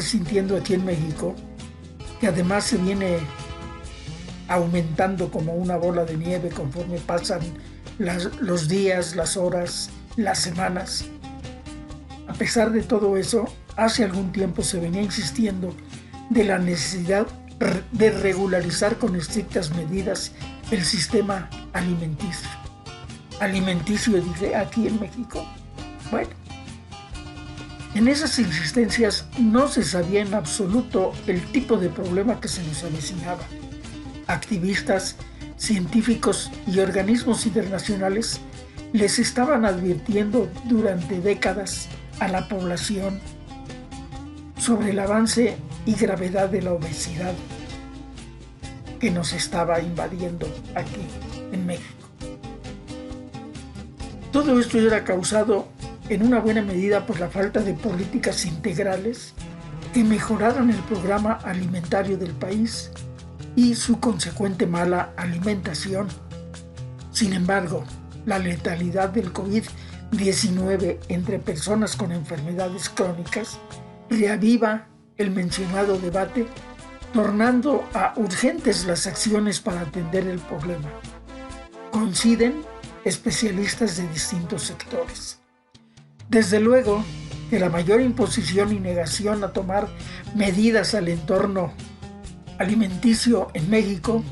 sintiendo aquí en México, que además se viene aumentando como una bola de nieve conforme pasan los días, las horas, las semanas. A pesar de todo eso, hace algún tiempo se venía insistiendo de la necesidad de regularizar con estrictas medidas el sistema alimenticio. Alimenticio, dice, aquí en México. Bueno, en esas insistencias no se sabía en absoluto el tipo de problema que se nos avecinaba. Activistas, científicos y organismos internacionales les estaban advirtiendo durante décadas a la población sobre el avance y gravedad de la obesidad que nos estaba invadiendo aquí en México. Todo esto era causado en una buena medida por la falta de políticas integrales que mejoraran el programa alimentario del país y su consecuente mala alimentación. Sin embargo, la letalidad del COVID-19 entre personas con enfermedades crónicas reaviva el mencionado debate, tornando a urgentes las acciones para atender el problema. Coinciden especialistas de distintos sectores. Desde luego que la mayor imposición y negación a tomar medidas al entorno alimenticio en México,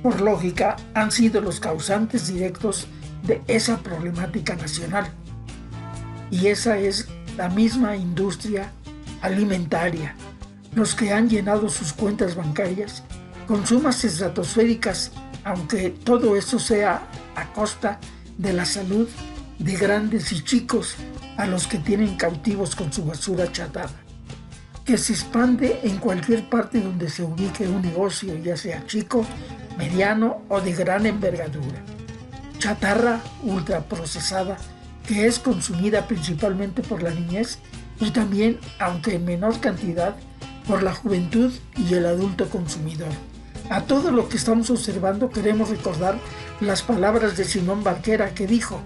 por lógica, han sido los causantes directos de esa problemática nacional. Y esa es la misma industria alimentaria, los que han llenado sus cuentas bancarias con sumas estratosféricas, aunque todo eso sea a costa de la salud de grandes y chicos a los que tienen cautivos con su basura chatarra, que se expande en cualquier parte donde se ubique un negocio, ya sea chico, mediano o de gran envergadura. Chatarra ultraprocesada que es consumida principalmente por la niñez y también, aunque en menor cantidad, por la juventud y el adulto consumidor. A todo lo que estamos observando queremos recordar las palabras de Simón Barquera, que dijo: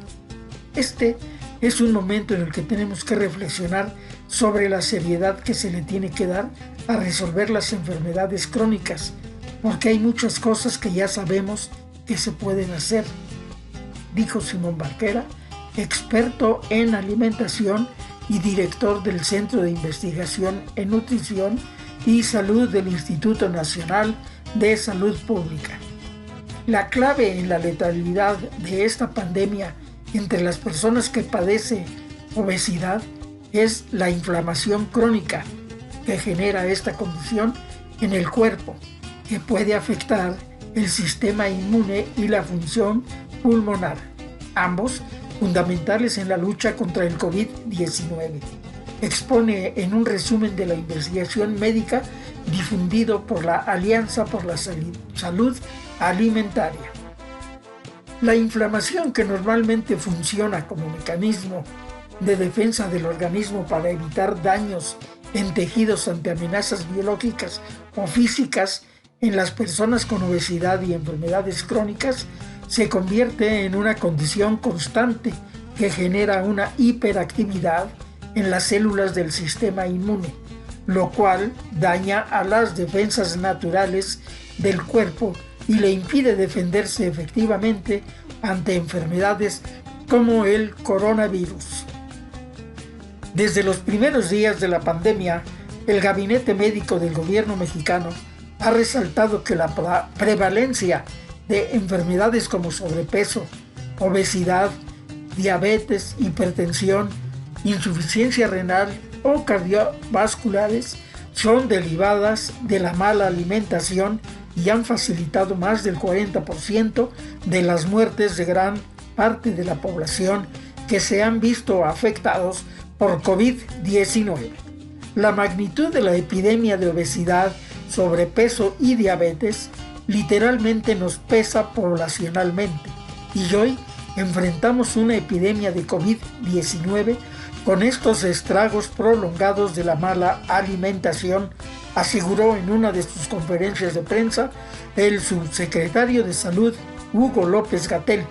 "Este es un momento en el que tenemos que reflexionar sobre la seriedad que se le tiene que dar a resolver las enfermedades crónicas, porque hay muchas cosas que ya sabemos que se pueden hacer", dijo Simón Barquera, experto en alimentación y director del Centro de Investigación en Nutrición y Salud del Instituto Nacional de Salud Pública. La clave en la letalidad de esta pandemia entre las personas que padecen obesidad es la inflamación crónica que genera esta condición en el cuerpo, que puede afectar el sistema inmune y la función pulmonar, ambos fundamentales en la lucha contra el COVID-19. Expone en un resumen de la investigación médica difundido por la Alianza por la Salud Alimentaria. La inflamación, que normalmente funciona como mecanismo de defensa del organismo para evitar daños en tejidos ante amenazas biológicas o físicas en las personas con obesidad y enfermedades crónicas, se convierte en una condición constante que genera una hiperactividad en las células del sistema inmune, lo cual daña a las defensas naturales del cuerpo y le impide defenderse efectivamente ante enfermedades como el coronavirus. Desde los primeros días de la pandemia, el Gabinete Médico del Gobierno mexicano ha resaltado que la prevalencia de enfermedades como sobrepeso, obesidad, diabetes, hipertensión, insuficiencia renal o cardiovasculares son derivadas de la mala alimentación y han facilitado más del 40% de las muertes de gran parte de la población que se han visto afectados por COVID-19. La magnitud de la epidemia de obesidad, sobrepeso y diabetes literalmente nos pesa poblacionalmente, y hoy enfrentamos una epidemia de COVID-19 con estos estragos prolongados de la mala alimentación, aseguró en una de sus conferencias de prensa el subsecretario de Salud, Hugo López-Gatell,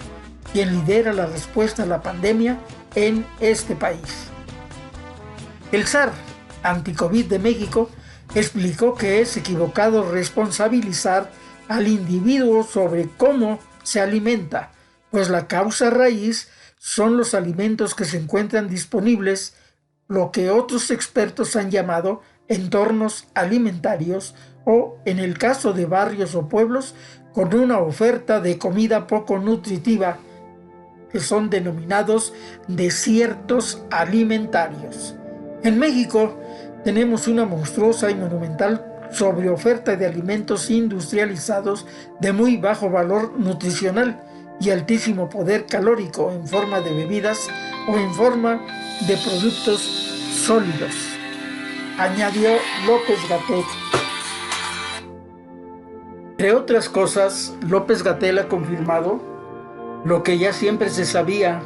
quien lidera la respuesta a la pandemia en este país. El SAR Anticovid de México Explicó que es equivocado responsabilizar al individuo sobre cómo se alimenta, pues la causa raíz son los alimentos que se encuentran disponibles, lo que otros expertos han llamado entornos alimentarios o, en el caso de barrios o pueblos, con una oferta de comida poco nutritiva, que son denominados desiertos alimentarios. En México tenemos una monstruosa y monumental sobreoferta de alimentos industrializados de muy bajo valor nutricional y altísimo poder calórico en forma de bebidas o en forma de productos sólidos, añadió López-Gatell. Entre otras cosas, López-Gatell ha confirmado lo que ya siempre se sabía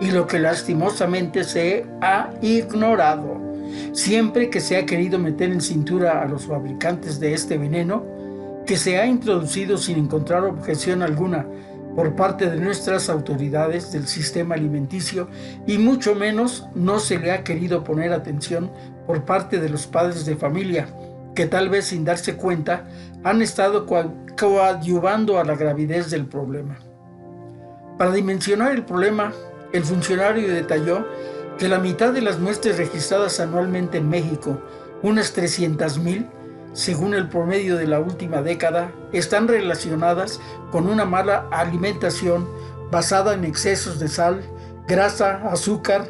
y lo que lastimosamente se ha ignorado. Siempre que se ha querido meter en cintura a los fabricantes de este veneno, que se ha introducido sin encontrar objeción alguna por parte de nuestras autoridades del sistema alimenticio, y mucho menos no se le ha querido poner atención por parte de los padres de familia, que tal vez sin darse cuenta han estado coadyuvando a la gravidez del problema. Para dimensionar el problema, el funcionario detalló que la mitad de las muertes registradas anualmente en México, unas 300,000, según el promedio de la última década, están relacionadas con una mala alimentación basada en excesos de sal, grasa, azúcar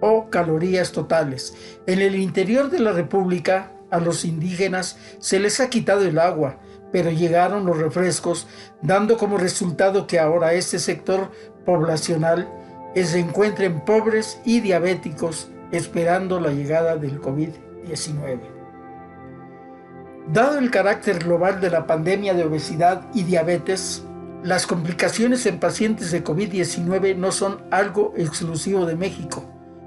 o calorías totales. En el interior de la República, a los indígenas se les ha quitado el agua, pero llegaron los refrescos, dando como resultado que ahora este sector poblacional se encuentren pobres y diabéticos esperando la llegada del COVID-19. Dado el carácter global de la pandemia de obesidad y diabetes, las complicaciones en pacientes de COVID-19 no son algo exclusivo de México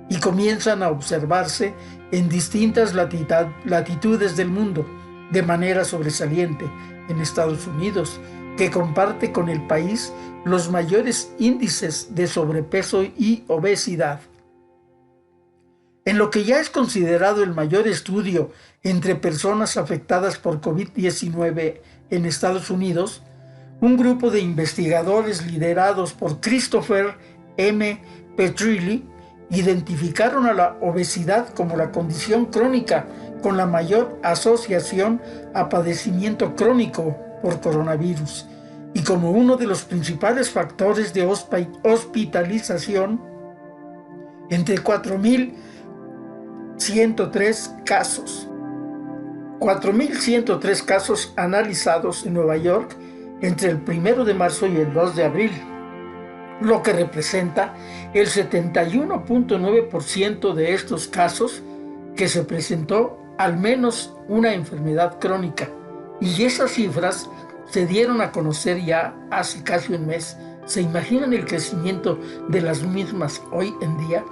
y comienzan a observarse en distintas latitudes del mundo, de manera sobresaliente en Estados Unidos, que comparte con el país los mayores índices de sobrepeso y obesidad. En lo que ya es considerado el mayor estudio entre personas afectadas por COVID-19 en Estados Unidos, un grupo de investigadores liderados por Christopher M. Petrilli identificaron a la obesidad como la condición crónica con la mayor asociación a padecimiento crónico por coronavirus y como uno de los principales factores de hospitalización. Entre 4.103 casos analizados en Nueva York entre el 1 de marzo y el 2 de abril, lo que representa el 71.9% de estos casos que se presentó al menos una enfermedad crónica. Y esas cifras se dieron a conocer ya hace casi un mes. ¿Se imaginan el crecimiento de las mismas hoy en día?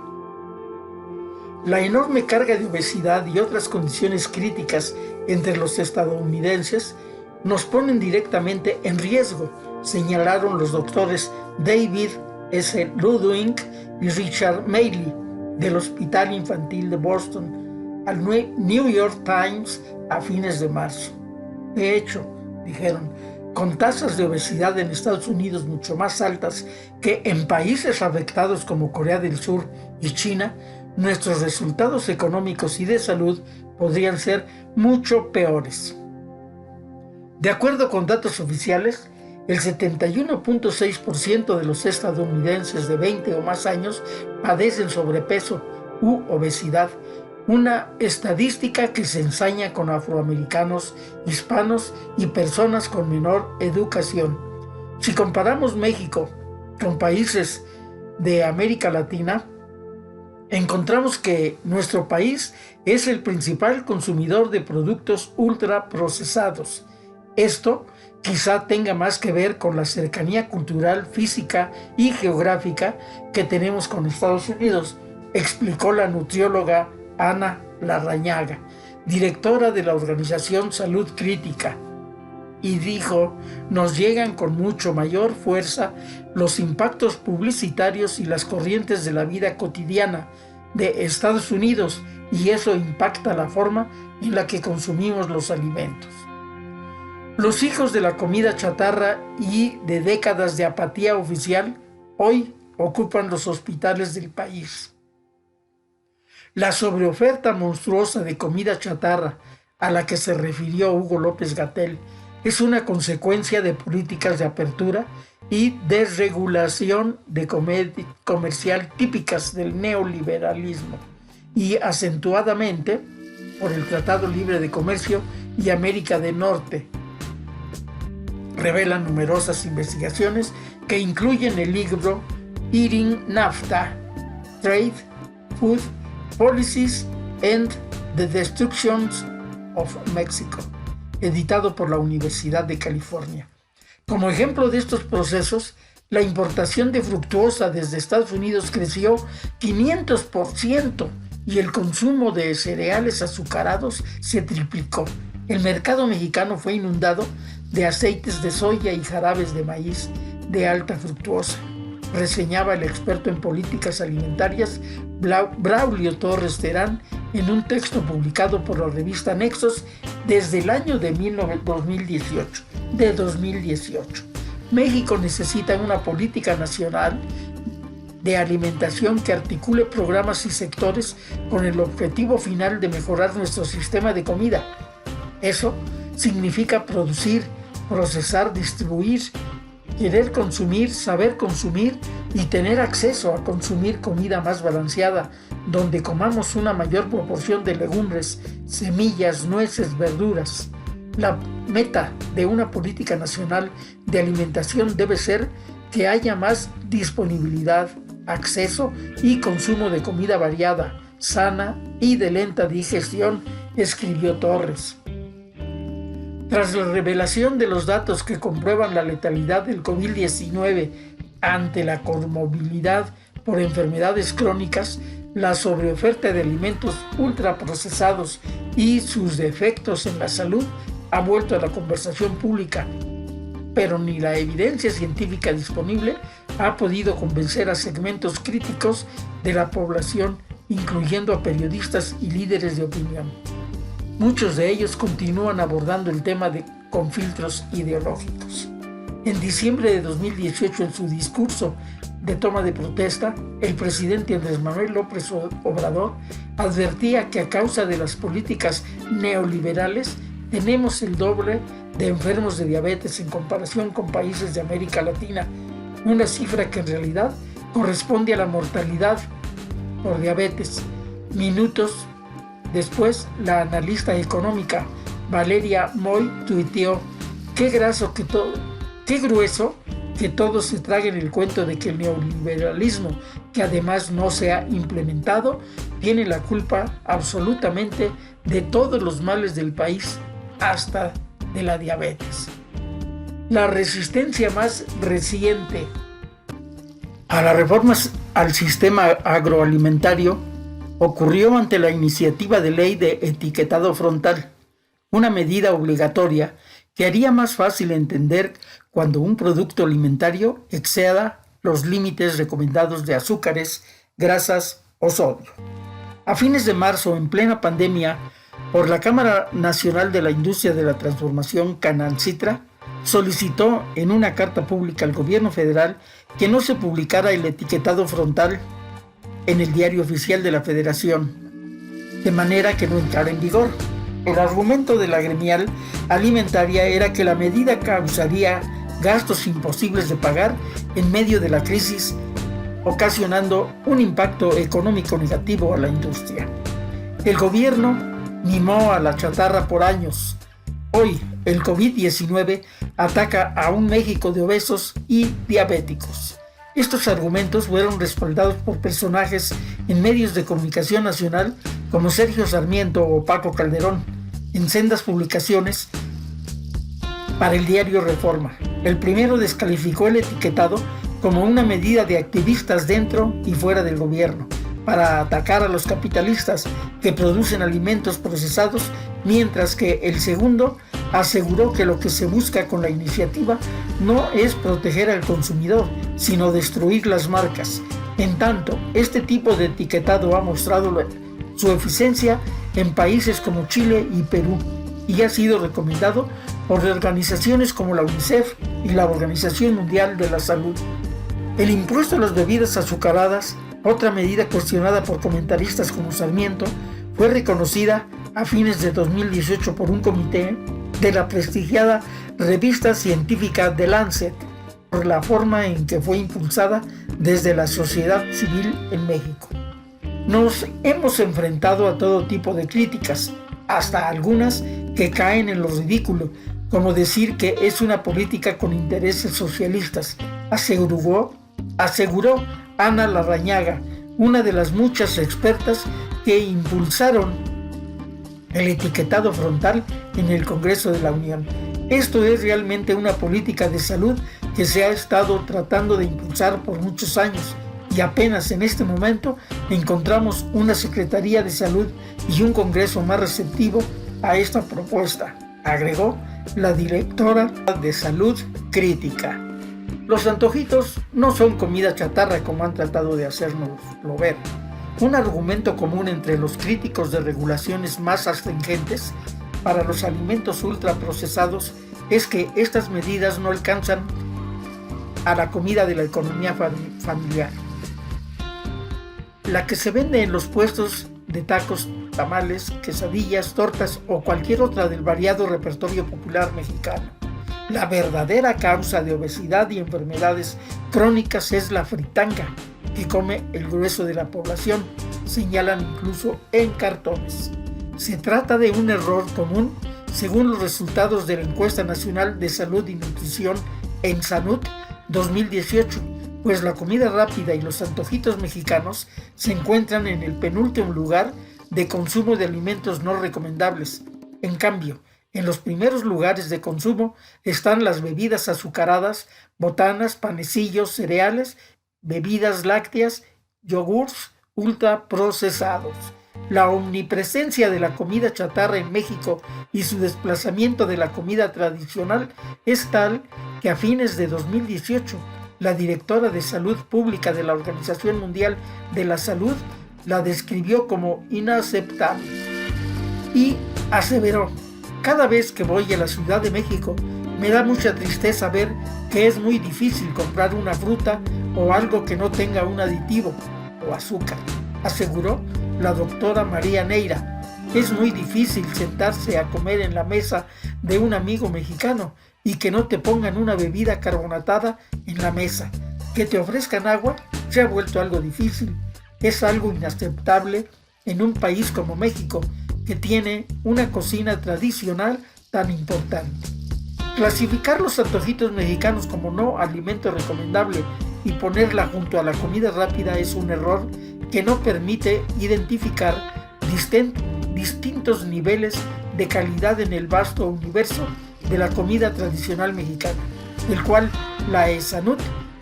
La enorme carga de obesidad y otras condiciones críticas entre los estadounidenses nos ponen directamente en riesgo, señalaron los doctores David S. Ludwig y Richard Mailey del Hospital Infantil de Boston al New York Times a fines de marzo. De hecho, dijeron, con tasas de obesidad en Estados Unidos mucho más altas que en países afectados como Corea del Sur y China, nuestros resultados económicos y de salud podrían ser mucho peores. De acuerdo con datos oficiales, el 71.6% de los estadounidenses de 20 o más años padecen sobrepeso u obesidad, una estadística que se ensaña con afroamericanos, hispanos y personas con menor educación. Si comparamos México con países de América Latina, encontramos que nuestro país es el principal consumidor de productos ultraprocesados. Esto quizá tenga más que ver con la cercanía cultural, física y geográfica que tenemos con Estados Unidos, explicó la nutrióloga Ana Larrañaga, directora de la organización Salud Crítica, y dijo, nos llegan con mucho mayor fuerza los impactos publicitarios y las corrientes de la vida cotidiana, de Estados Unidos y eso impacta la forma en la que consumimos los alimentos. Los hijos de la comida chatarra y de décadas de apatía oficial hoy ocupan los hospitales del país. La sobreoferta monstruosa de comida chatarra a la que se refirió Hugo López-Gatell es una consecuencia de políticas de apertura y desregulación comercial típicas del neoliberalismo y acentuadamente por el Tratado Libre de Comercio y América del Norte. Revelan numerosas investigaciones que incluyen el libro Eating NAFTA, Trade, Food, Policies and the Destruction of Mexico, editado por la Universidad de California. Como ejemplo de estos procesos, la importación de fructuosa desde Estados Unidos creció 500% y el consumo de cereales azucarados se triplicó. El mercado mexicano fue inundado de aceites de soya y jarabes de maíz de alta fructuosa, reseñaba el experto en políticas alimentarias Braulio Torres Terán en un texto publicado por la revista Nexos desde el año de 2018. México necesita una política nacional de alimentación que articule programas y sectores con el objetivo final de mejorar nuestro sistema de comida. Eso significa producir, procesar, distribuir, querer consumir, saber consumir y tener acceso a consumir comida más balanceada, donde comamos una mayor proporción de legumbres, semillas, nueces, verduras. La meta de una política nacional de alimentación debe ser que haya más disponibilidad, acceso y consumo de comida variada, sana y de lenta digestión, escribió Torres. Tras la revelación de los datos que comprueban la letalidad del COVID-19 ante la comorbilidad por enfermedades crónicas, la sobreoferta de alimentos ultraprocesados y sus defectos en la salud ha vuelto a la conversación pública, pero ni la evidencia científica disponible ha podido convencer a segmentos críticos de la población, incluyendo a periodistas y líderes de opinión. Muchos de ellos continúan abordando el tema con filtros ideológicos. En diciembre de 2018, en su discurso de toma de protesta, el presidente Andrés Manuel López Obrador advertía que a causa de las políticas neoliberales tenemos el doble de enfermos de diabetes en comparación con países de América Latina, una cifra que en realidad corresponde a la mortalidad por diabetes. Minutos después, la analista económica Valeria Moy tuiteó: qué grueso que todos se traguen el cuento de que el neoliberalismo, que además no se ha implementado, tiene la culpa absolutamente de todos los males del país, hasta de la diabetes. La resistencia más reciente a las reformas al sistema agroalimentario ocurrió ante la iniciativa de ley de etiquetado frontal, una medida obligatoria que haría más fácil entender cuando un producto alimentario exceda los límites recomendados de azúcares, grasas o sodio. A fines de marzo, en plena pandemia, por la Cámara Nacional de la Industria de la Transformación, Canancitra, solicitó en una carta pública al gobierno federal que no se publicara el etiquetado frontal en el diario oficial de la Federación, de manera que no entrara en vigor. El argumento de la gremial alimentaria era que la medida causaría gastos imposibles de pagar en medio de la crisis, ocasionando un impacto económico negativo a la industria. El gobierno mimó a la chatarra por años. Hoy, el COVID-19 ataca a un México de obesos y diabéticos. Estos argumentos fueron respaldados por personajes en medios de comunicación nacional como Sergio Sarmiento o Paco Calderón, en sendas publicaciones para el diario Reforma. El primero descalificó el etiquetado como una medida de activistas dentro y fuera del gobierno para atacar a los capitalistas que producen alimentos procesados, mientras que el segundo aseguró que lo que se busca con la iniciativa no es proteger al consumidor, sino destruir las marcas, En tanto, este tipo de etiquetado ha mostrado su eficiencia en países como Chile y Perú y ha sido recomendado por organizaciones como la UNICEF y la Organización Mundial de la Salud. El impuesto a las bebidas azucaradas, otra medida cuestionada por comentaristas como Sarmiento, fue reconocida a fines de 2018 por un comité de la prestigiada revista científica The Lancet, por la forma en que fue impulsada desde la sociedad civil en México. Nos hemos enfrentado a todo tipo de críticas, hasta algunas que caen en lo ridículo, como decir que es una política con intereses socialistas, aseguró Ana Larrañaga, una de las muchas expertas que impulsaron el etiquetado frontal en el Congreso de la Unión. Esto es realmente una política de salud que se ha estado tratando de impulsar por muchos años y apenas en este momento encontramos una Secretaría de Salud y un Congreso más receptivo a esta propuesta, agregó la directora de Salud Crítica. Los antojitos no son comida chatarra como han tratado de hacérnoslo ver. Un argumento común entre los críticos de regulaciones más astringentes para los alimentos ultraprocesados es que estas medidas no alcanzan a la comida de la economía familiar, la que se vende en los puestos de tacos, tamales, quesadillas, tortas o cualquier otra del variado repertorio popular mexicano. La verdadera causa de obesidad y enfermedades crónicas es la fritanga, que come el grueso de la población, señalan incluso en cartones. Se trata de un error común según los resultados de la Encuesta Nacional de Salud y Nutrición en Sanud 2018, pues la comida rápida y los antojitos mexicanos se encuentran en el penúltimo lugar de consumo de alimentos no recomendables. En cambio, en los primeros lugares de consumo están las bebidas azucaradas, botanas, panecillos, cereales, bebidas lácteas, yogurts ultraprocesados. La omnipresencia de la comida chatarra en México y su desplazamiento de la comida tradicional es tal que a fines de 2018, la directora de Salud Pública de la Organización Mundial de la Salud la describió como inaceptable y aseveró: cada vez que voy a la Ciudad de México me da mucha tristeza ver que es muy difícil comprar una fruta o algo que no tenga un aditivo o azúcar, aseguró la doctora María Neira. Es muy difícil sentarse a comer en la mesa de un amigo mexicano y que no te pongan una bebida carbonatada en la mesa. Que te ofrezcan agua se ha vuelto algo difícil. Es algo inaceptable en un país como México, que tiene una cocina tradicional tan importante. Clasificar los antojitos mexicanos como no alimento recomendable y ponerla junto a la comida rápida es un error que no permite identificar distintos niveles de calidad en el vasto universo de la comida tradicional mexicana, el cual la ESANUD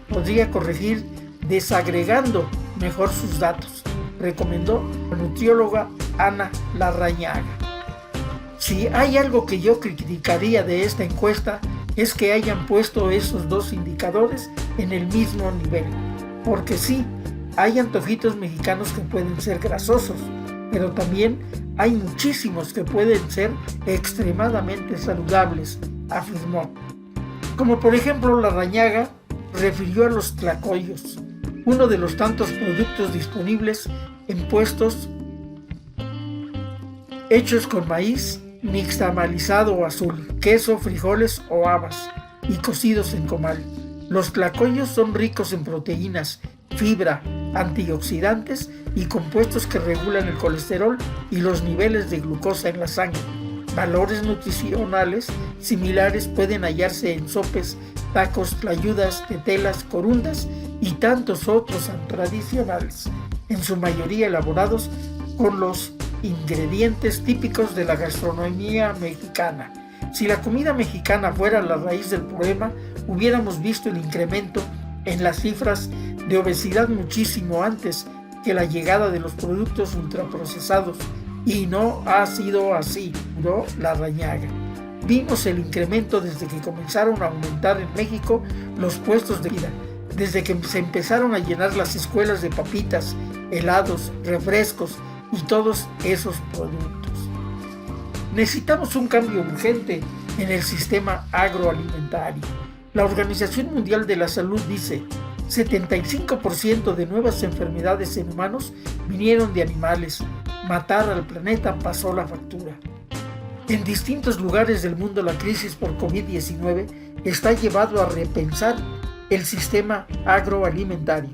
podría corregir desagregando mejor sus datos, recomendó la nutrióloga Ana Larrañaga. Si hay algo que yo criticaría de esta encuesta es que hayan puesto esos dos indicadores en el mismo nivel, porque sí, hay antojitos mexicanos que pueden ser grasosos, pero también hay muchísimos que pueden ser extremadamente saludables, afirmó. Como por ejemplo Larrañaga refirió a los tlacoyos, uno de los tantos productos disponibles en puestos hechos con maíz nixtamalizado o azul, queso, frijoles o habas y cocidos en comal. Los tlacoyos son ricos en proteínas, fibra, antioxidantes y compuestos que regulan el colesterol y los niveles de glucosa en la sangre. Valores nutricionales similares pueden hallarse en sopes, tacos, tlayudas, tetelas, corundas y tantos otros tradicionales, en su mayoría elaborados con los ingredientes típicos de la gastronomía mexicana. Si la comida mexicana fuera la raíz del problema, hubiéramos visto el incremento en las cifras de obesidad muchísimo antes que la llegada de los productos ultraprocesados, y no ha sido así, aseguró Larrañaga. Vimos el incremento desde que comenzaron a aumentar en México los puestos de vida, desde que se empezaron a llenar las escuelas de papitas, helados, refrescos y todos esos productos. Necesitamos un cambio urgente en el sistema agroalimentario. La Organización Mundial de la Salud dice: 75% de nuevas enfermedades en humanos vinieron de animales. Matar al planeta pasó la factura. En distintos lugares del mundo la crisis por COVID-19 está llevando a repensar el sistema agroalimentario.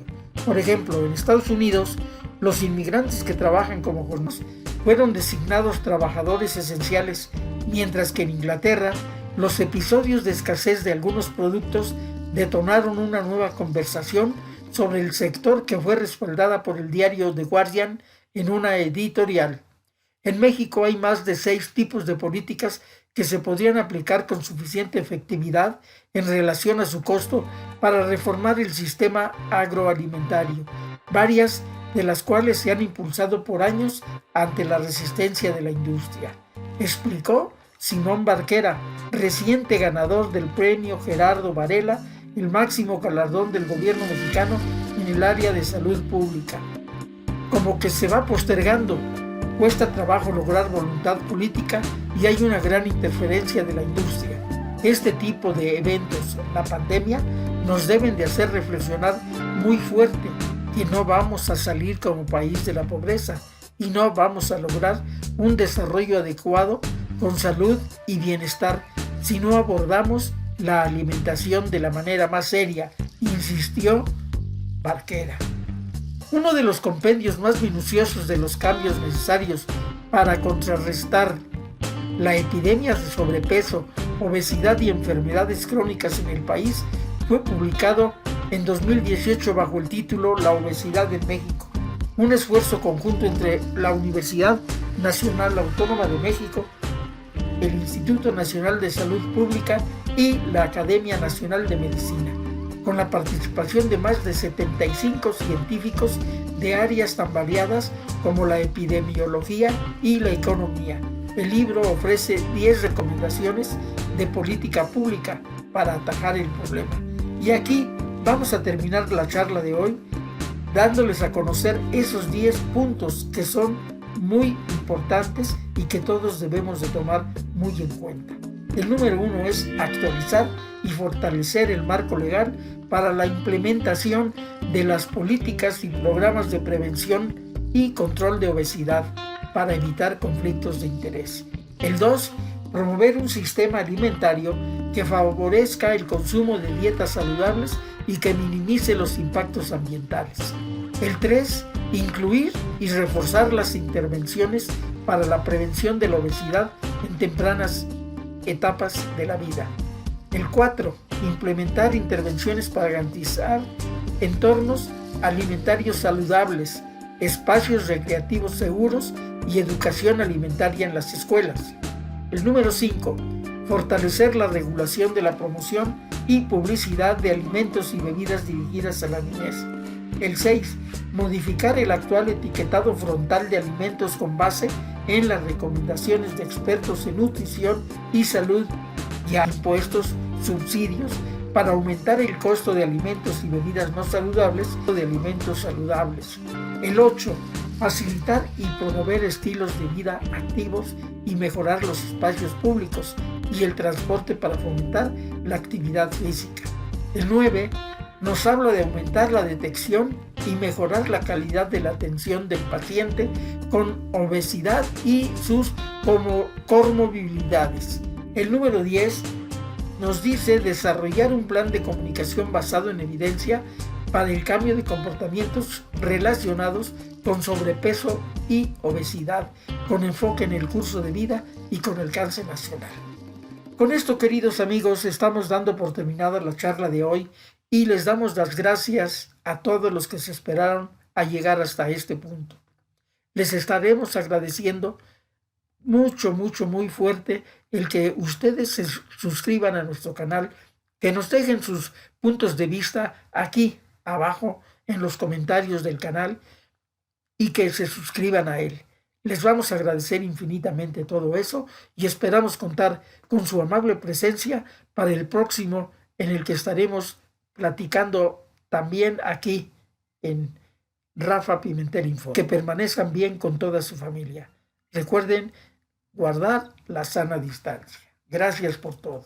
Por ejemplo, en Estados Unidos, los inmigrantes que trabajan como jornaleros fueron designados trabajadores esenciales, mientras que en Inglaterra, los episodios de escasez de algunos productos detonaron una nueva conversación sobre el sector que fue respaldada por el diario The Guardian en una editorial. En México hay más de 6 tipos de políticas que se podrían aplicar con suficiente efectividad en relación a su costo para reformar el sistema agroalimentario, varias de las cuales se han impulsado por años ante la resistencia de la industria, explicó Simón Barquera, reciente ganador del premio Gerardo Varela, el máximo galardón del gobierno mexicano en el área de salud pública. Como que se va postergando, cuesta trabajo lograr voluntad política y hay una gran interferencia de la industria. Este tipo de eventos, la pandemia, nos deben de hacer reflexionar muy fuerte que no vamos a salir como país de la pobreza y no vamos a lograr un desarrollo adecuado con salud y bienestar si no abordamos la alimentación de la manera más seria, insistió Barquera. Uno de los compendios más minuciosos de los cambios necesarios para contrarrestar la epidemia de sobrepeso, obesidad y enfermedades crónicas en el país fue publicado en 2018 bajo el título La obesidad en México, un esfuerzo conjunto entre la Universidad Nacional Autónoma de México, el Instituto Nacional de Salud Pública y la Academia Nacional de Medicina, con la participación de más de 75 científicos de áreas tan variadas como la epidemiología y la economía. El libro ofrece 10 recomendaciones de política pública para atajar el problema. Y aquí vamos a terminar la charla de hoy dándoles a conocer esos 10 puntos que son muy importantes y que todos debemos de tomar muy en cuenta. El número 1 es actualizar y fortalecer el marco legal para la implementación de las políticas y programas de prevención y control de obesidad para evitar conflictos de interés. El 2, promover un sistema alimentario que favorezca el consumo de dietas saludables y que minimice los impactos ambientales. El 3, incluir y reforzar las intervenciones para la prevención de la obesidad en tempranas etapas de la vida. El 4, implementar intervenciones para garantizar entornos alimentarios saludables, espacios recreativos seguros y educación alimentaria en las escuelas. El número 5, fortalecer la regulación de la promoción y publicidad de alimentos y bebidas dirigidas a la niñez. El 6, modificar el actual etiquetado frontal de alimentos con base en las recomendaciones de expertos en nutrición y salud y a impuestos, subsidios para aumentar el costo de alimentos y bebidas no saludables o de alimentos saludables. El 8, facilitar y promover estilos de vida activos y mejorar los espacios públicos y el transporte para fomentar la actividad física. El 9, nos habla de aumentar la detección y mejorar la calidad de la atención del paciente con obesidad y sus comorbilidades. El número 10 nos dice desarrollar un plan de comunicación basado en evidencia para el cambio de comportamientos relacionados con sobrepeso y obesidad, con enfoque en el curso de vida y con alcance nacional. Con esto, queridos amigos, estamos dando por terminada la charla de hoy y les damos las gracias a todos los que se esperaron a llegar hasta este punto. Les estaremos agradeciendo mucho, muy fuerte el que ustedes se suscriban a nuestro canal, que nos dejen sus puntos de vista aquí abajo en los comentarios del canal y que se suscriban a él. Les vamos a agradecer infinitamente todo eso y esperamos contar con su amable presencia para el próximo en el que estaremos platicando también aquí en Rafa Pimentel Info. Que permanezcan bien con toda su familia. Recuerden guardar la sana distancia. Gracias por todo.